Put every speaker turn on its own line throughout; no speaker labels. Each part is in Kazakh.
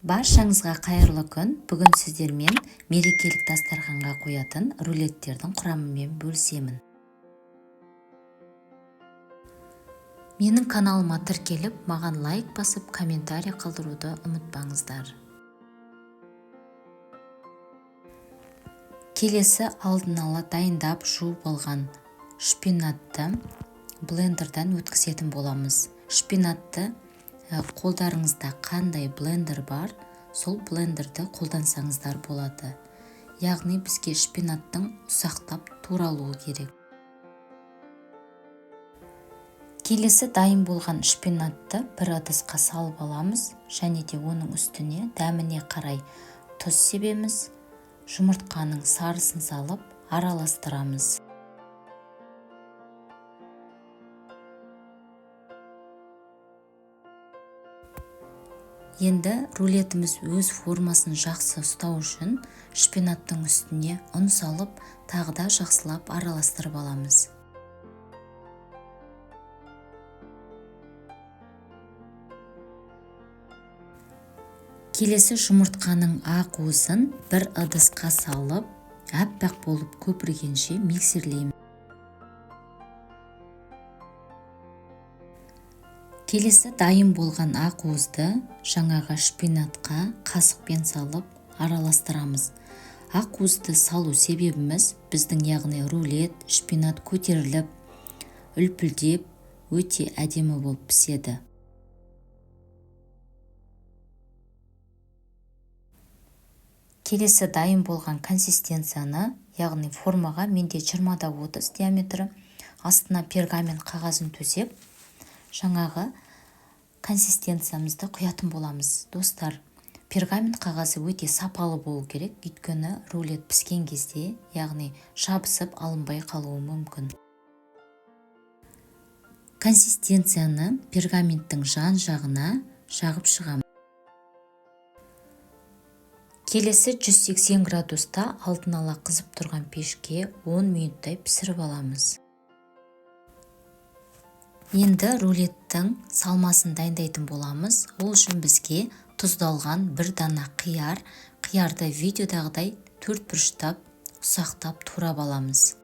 Баршаңызға қайырлы күн. Бүгін сіздермен мерекелік дастарханға қоятын рулеттердің құрамымен бөлісемін. Менің каналыма тіркеліп, маған лайк басып, комментарий қалдыруды ұмытпаңыздар. Келесі алдын ала дайындап жуып алған шпинатты блендерден өткізетін боламыз. Шпинатты қолдарыңызда қандай блендер бар, сол блендерді қолдансаңыздар болады. Яғни бізге шпинаттың ұсақтап туралуы керек. Келесі дайын болған шпинатты бір ыдысқа салып аламыз, және де оның үстіне дәміне қарай тұз себеміз, жұмыртқаның сарысын салып араластырамыз. Енді рулетіміз өз формасын жақсы ұстау үшін шпинаттың үстіне ұн салып, тағы да жақсылап араластырып аламыз. Келесі жұмыртқаның ақ уызын бір ыдысқа салып, әппақ болып көпіргенше миксерлейміз. Келесі дайын болған ақ уызды жаңағы шпинатқа қасықпен салып араластырамыз. Ақ уызды салу себебіміз біздің яғни рулет, шпинат көтеріліп, үлпілдеп, өте әдемі болып піседі. Келесі дайын болған консистенцияны, яғни формаға менде 20-30 диаметрі, астына пергамент қағазын төсеп, жаңағы консистенциямызды құятын боламыз. Достар, пергамент қағазы өте сапалы болу керек, өйткені рулет піскен кезде, яғни жабысып алынбай қалуы мүмкін. Консистенцияны пергаменттің жан жағына жағып шығамыз. Келесі 180 градуста алдын ала қызып тұрған пешке 10 минуттай пісіріп аламыз. Енді рулеттің салмасын дайындайтын боламыз. Ол үшін бізге тұздалған бір дана қияр, қиярды видеодағыдай 4 бұрыштап, ұсақтап турап аламыз.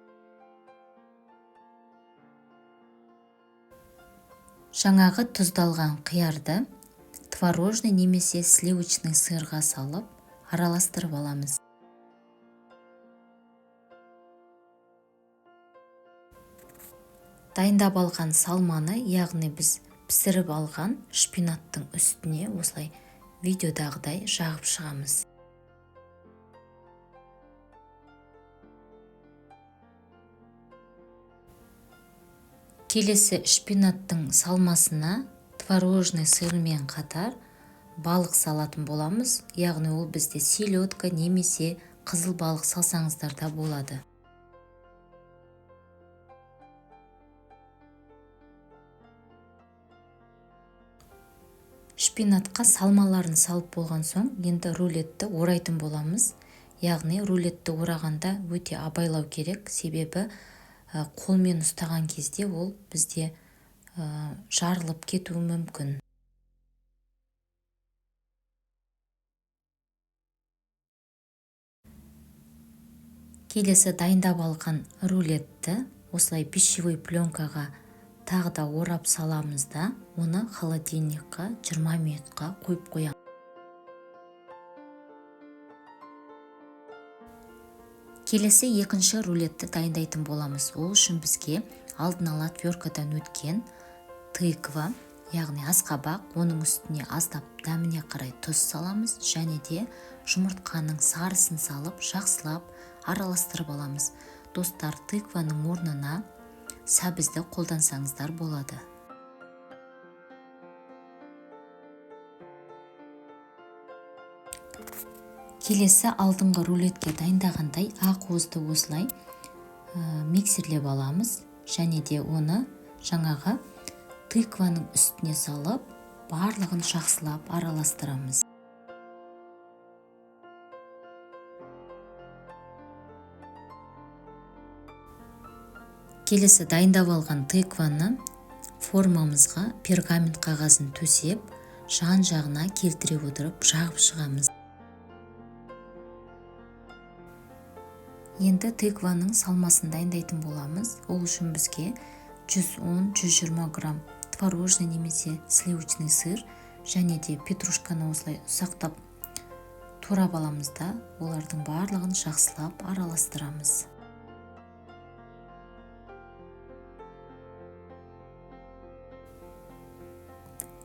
Жаңағы тұздалған қиярды творожный немесе сливочный сырға салып, араластырып аламыз. Дайындап алған салманы, яғни біз пісіріп алған шпинаттың үстіне осылай видеодағыдай жағып шығамыз. Келесі шпинаттың салмасына творожный сырмен қатар балық салатын боламыз, яғни ол бізде селедка немесе қызыл балық салсаңыздар да болады. Шпинатқа салмаларын салып болған соң, енді рулетті орайтын боламыз. Яғни рулетті орағанда өте абайлау керек, себебі қолмен ұстаған кезде ол бізде жарылып кетуі мүмкін. Келесі дайындап алған рулетті осылай пищевой пленкаға тағы да орап саламыз да, оны холодильникқа 20 минутқа қойып қоямыз. Келесі екінші рулетті дайындайтын боламыз. Ол үшін бізге алдын ала тверкадан өткен тыква, яғни асқабақ, оның үстіне аздап дәміне қарай тұз саламыз, және де жұмыртқаның сарысын салып, жақсылап араластырып аламыз. Достар, тыкваның орнына сәбізді қолдансаңыздар болады. Келесі алдыңғы рулетке дайындағандай ақ уызды осылай миксерлеп аламыз, және де оны жаңағы тыкваның үстіне салып, барлығын жақсылап араластырамыз. Келесі дайындап алған тыкваны формамызға пергамент қағазын төсеп, жан жағына келтіре отырып жағып шығамыз. Енді тыкваның салмасын дайындайтын боламыз. Ол үшін бізге 110-120 грамм творожный немесе сливочный сыр және де петрушканы осылай ұсақтап турап аламыз да олардың барлығын жақсылап араластырамыз.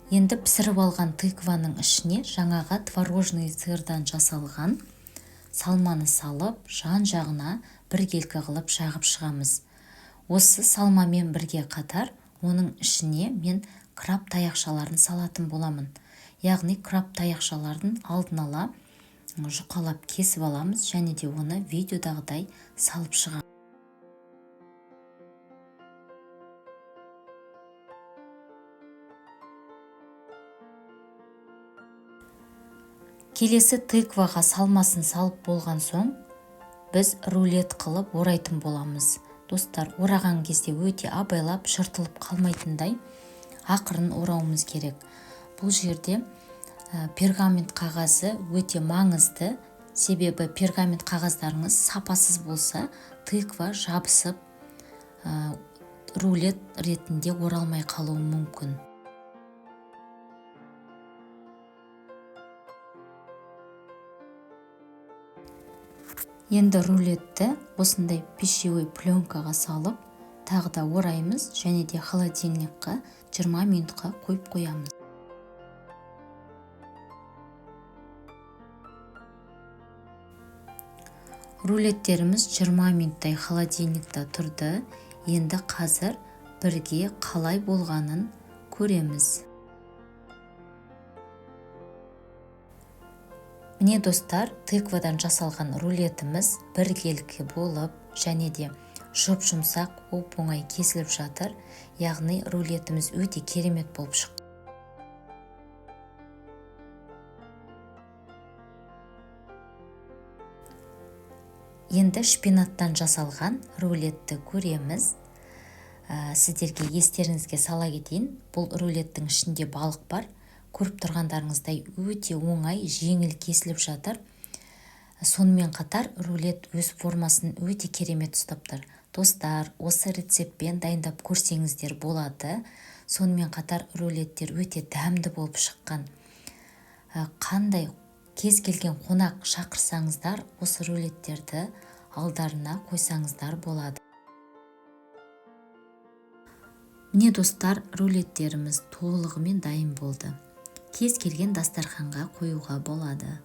Енді пісіріп алған тыкваның ішіне жаңаға творожный сырдан жасалған салманы салып, жан жағына біркелкі қылып жағып шығамыз. Осы салмамен бірге қатар оның ішіне мен краб таяқшаларын салатын боламын. Яғни краб таяқшаларын алдын ала жұқалап кесіп аламыз және де оны видеодағыдай салып шығамыз. Келесі тыкваға салмасын салып болған соң, біз рулет қылып орайтын боламыз. Достар, ораған кезде өте абайлап жыртылып қалмайтындай ақырын орауымыз керек. Бұл жерде пергамент қағазы өте маңызды, себебі пергамент қағаздарыңыз сапасыз болса, тыква жабысып, рулет ретінде оралмай қалуы мүмкін. Енді рулетті осындай пищевой пленкаға салып, тағы да ораймыз және де холодильникқа 20 минутқа қойып қоямыз. Рулеттеріміз 20 минуттай холодильникта тұрды. Енді қазір бірге қалай болғанын көреміз. Міне достар, тыквадан жасалған рулетіміз біркелкі болып және де жұп-жұмсақ оп-оңай кесіліп жатыр. Яғни рулетіміз өте керемет болып шықты. Енді шпинаттан жасалған рулетті көреміз. Сіздерге естеріңізге сала кетейін, бұл рулеттің ішінде балық бар. Көріп тұрғандарыңыздай өте оңай, жеңіл кесіліп жатыр. Сонымен қатар рулет өз формасын өте керемет ұстап тұр. Достар, осы рецептпен дайындап көрсеңіздер болады. Сонымен қатар рулеттер өте дәмді болып шыққан. Қандай кез келген қонақ шақырсаңыздар, осы рулеттерді алдарына қойсаңыздар болады. Міне достар, рулеттеріміз толығымен дайын болды. Кез келген дастарханға қоюға болады.